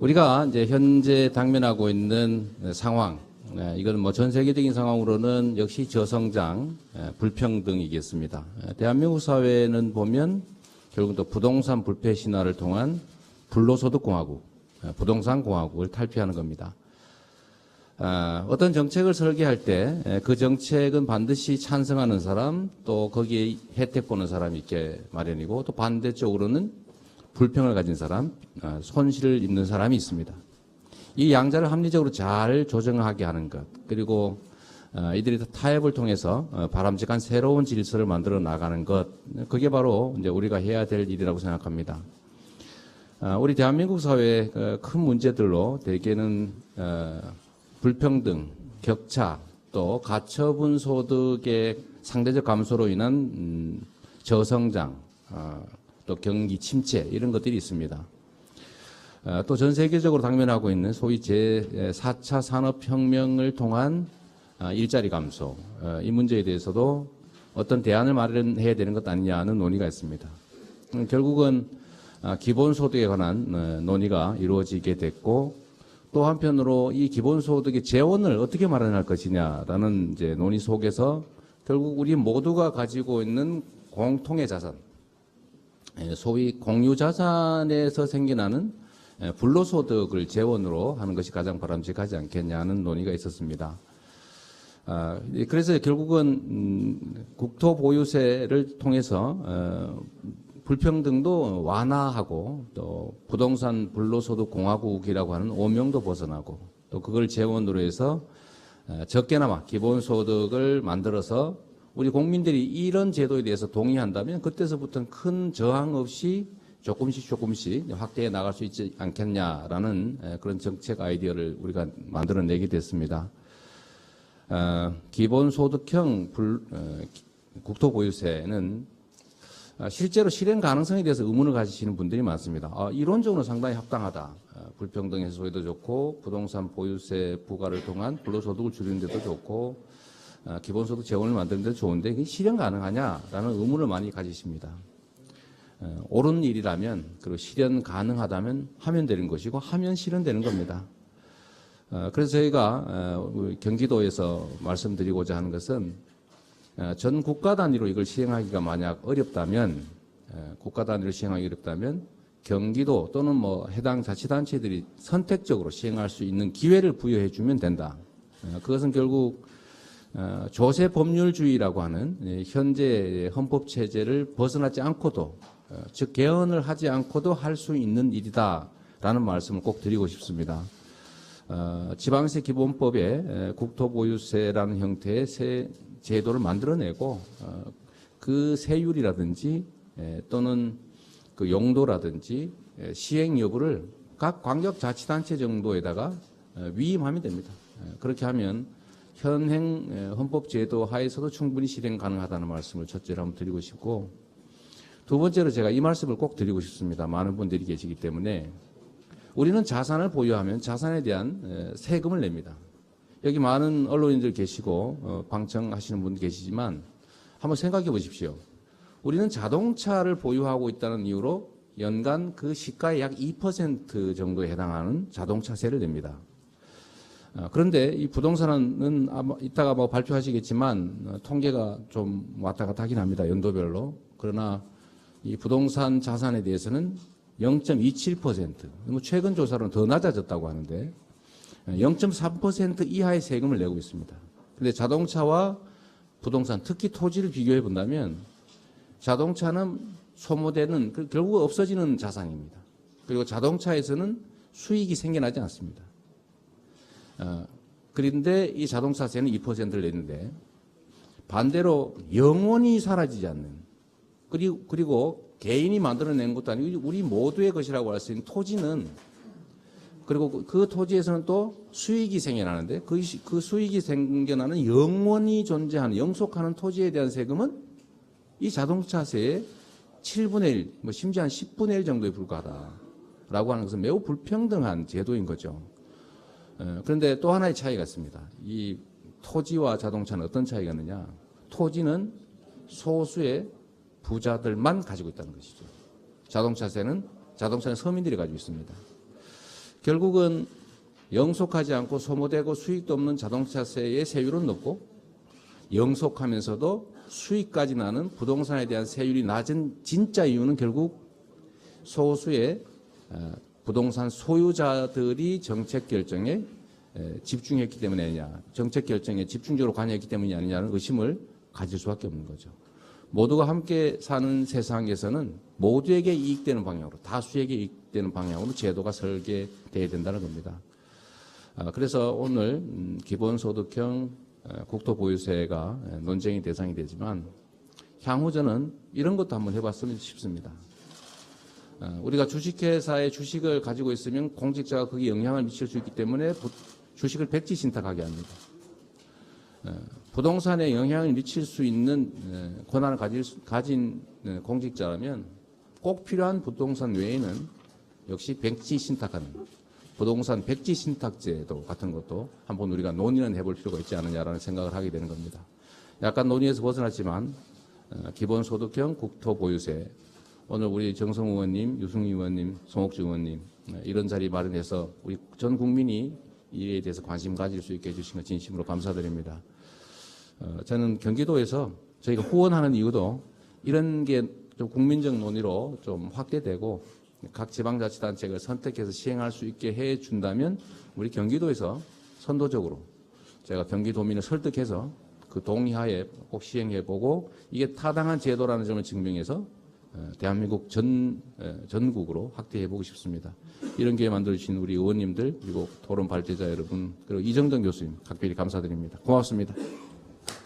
우리가 이제 현재 당면하고 있는 상황, 이거는 뭐 전 세계적인 상황으로는 역시 저성장, 불평등이겠습니다. 대한민국 사회는 보면 결국 또 부동산 불패 신화를 통한 불로소득공화국, 부동산 공화국을 탈피하는 겁니다. 어떤 정책을 설계할 때 그 정책은 반드시 찬성하는 사람, 또 거기에 혜택 보는 사람이 있게 마련이고, 또 반대쪽으로는 불평을 가진 사람, 손실을 입는 사람이 있습니다. 이 양자를 합리적으로 잘 조정하게 하는 것, 그리고 이들이 타협을 통해서 바람직한 새로운 질서를 만들어 나가는 것, 그게 바로 이제 우리가 해야 될 일이라고 생각합니다. 우리 대한민국 사회의 큰 문제들로 대개는 불평등, 격차, 또 가처분 소득의 상대적 감소로 인한 저성장, 또 경기 침체 이런 것들이 있습니다. 또 전 세계적으로 당면하고 있는 소위 제4차 산업혁명을 통한 일자리 감소, 이 문제에 대해서도 어떤 대안을 마련해야 되는 것 아니냐는 논의가 있습니다. 결국은 기본소득에 관한 논의가 이루어지게 됐고, 또 한편으로 이 기본소득의 재원을 어떻게 마련할 것이냐라는 이제 논의 속에서 결국 우리 모두가 가지고 있는 공통의 자산, 소위 공유자산에서 생겨나는 불로소득을 재원으로 하는 것이 가장 바람직하지 않겠냐는 논의가 있었습니다. 그래서 결국은 국토보유세를 통해서 불평등도 완화하고, 또 부동산 불로소득 공화국이라고 하는 오명도 벗어나고, 또 그걸 재원으로 해서 적게나마 기본소득을 만들어서 우리 국민들이 이런 제도에 대해서 동의한다면 그때서부터는 큰 저항 없이 조금씩 확대해 나갈 수 있지 않겠냐라는 그런 정책 아이디어를 우리가 만들어내게 됐습니다. 기본소득형 국토보유세는 실제로 실행 가능성에 대해서 의문을 가지시는 분들이 많습니다. 이론적으로 상당히 합당하다. 불평등 해소에도 좋고, 부동산 보유세 부과를 통한 불로소득을 줄이는 데도 좋고, 기본소득 재원을 만드는 데도 좋은데 이게 실행 가능하냐라는 의문을 많이 가지십니다. 옳은 일이라면, 그리고 실현 가능하다면 하면 되는 것이고, 하면 실현되는 겁니다. 그래서 저희가 경기도에서 말씀드리고자 하는 것은, 전 국가 단위로 이걸 시행하기가 만약 어렵다면, 국가 단위로 시행하기 어렵다면 경기도 또는 뭐 해당 자치단체들이 선택적으로 시행할 수 있는 기회를 부여해 주면 된다. 그것은 결국 조세 법률주의라고 하는 현재 헌법 체제를 벗어나지 않고도, 즉 개헌을 하지 않고도 할 수 있는 일이다라는 말씀을 꼭 드리고 싶습니다. 지방세 기본법에 국토보유세라는 형태의 세 제도를 만들어내고, 그 세율이라든지 또는 그 용도라든지 시행 여부를 각 광역자치단체 정도에다가 위임하면 됩니다. 그렇게 하면 현행 헌법제도 하에서도 충분히 실행 가능하다는 말씀을 첫째로 한번 드리고 싶고, 두 번째로 제가 이 말씀을 꼭 드리고 싶습니다. 많은 분들이 계시기 때문에 우리는 자산을 보유하면 자산에 대한 세금을 냅니다. 여기 많은 언론인들 계시고 방청하시는 분 계시지만 한번 생각해 보십시오. 우리는 자동차를 보유하고 있다는 이유로 연간 그 시가의 약 2% 정도에 해당하는 자동차세를 냅니다. 그런데 이 부동산은 아마 이따가 뭐 발표하시겠지만 통계가 좀 왔다 갔다 하긴 합니다. 연도별로. 그러나 이 부동산 자산에 대해서는 0.27%, 뭐 최근 조사로는 더 낮아졌다고 하는데 0.3% 이하의 세금을 내고 있습니다. 그런데 자동차와 부동산, 특히 토지를 비교해 본다면 자동차는 소모되는, 결국 없어지는 자산입니다. 그리고 자동차에서는 수익이 생겨나지 않습니다. 그런데 이 자동차세는 2%를 내는데, 반대로 영원히 사라지지 않는, 그리고 개인이 만들어낸 것도 아니고 우리 모두의 것이라고 할 수 있는 토지는, 그리고 그 토지에서는 또 수익이 생겨나는데 그 수익이 생겨나는 영원히 존재하는, 영속하는 토지에 대한 세금은 이 자동차세의 7분의 1, 뭐 심지어 한 10분의 1 정도에 불과하다라고 하는 것은 매우 불평등한 제도인 거죠. 그런데 또 하나의 차이가 있습니다. 이 토지와 자동차는 어떤 차이가 있느냐. 토지는 소수의 부자들만 가지고 있다는 것이죠. 자동차는 서민들이 가지고 있습니다. 결국은 영속하지 않고 소모되고 수익도 없는 자동차세의 세율은 높고 영속하면서도 수익까지 나는 부동산에 대한 세율이 낮은 진짜 이유는 결국 소수의 부동산 소유자들이 정책 결정에 집중했기 때문에 아니냐, 정책 결정에 집중적으로 관여했기 때문이 아니냐는 의심을 가질 수밖에 없는 거죠. 모두가 함께 사는 세상에서는 모두에게 이익되는 방향으로, 다수에게 이익되는 방향으로 제도가 설계되어야 된다는 겁니다. 그래서 오늘 기본소득형 국토보유세가 논쟁의 대상이 되지만 향후 저는 이런 것도 한번 해봤으면 싶습니다. 우리가 주식회사의 주식을 가지고 있으면 공직자가 거기에 영향을 미칠 수 있기 때문에 주식을 백지 신탁하게 합니다. 부동산에 영향을 미칠 수 있는 권한을 가진 공직자라면 꼭 필요한 부동산 외에는 역시 백지 신탁하는 부동산 백지 신탁제도 같은 것도 한번 우리가 논의는 해볼 필요가 있지 않느냐라는 생각을 하게 되는 겁니다. 약간 논의에서 벗어났지만 기본소득형 국토보유세, 오늘 우리 정성 의원님, 유승희 의원님, 송옥주 의원님 이런 자리 마련해서 우리 전 국민이 이에 대해서 관심 가질 수 있게 해주신 것 진심으로 감사드립니다. 저는 경기도에서 저희가 후원하는 이유도 이런 게 좀 국민적 논의로 좀 확대되고 각 지방자치단체가 선택해서 시행할 수 있게 해준다면 우리 경기도에서 선도적으로 제가 경기도민을 설득해서 그 동의하에 꼭 시행해보고 이게 타당한 제도라는 점을 증명해서 대한민국 전국으로 확대해보고 싶습니다. 이런 기회 만들어주신 우리 의원님들 그리고 토론 발제자 여러분 그리고 이정정 교수님 각별히 감사드립니다. 고맙습니다.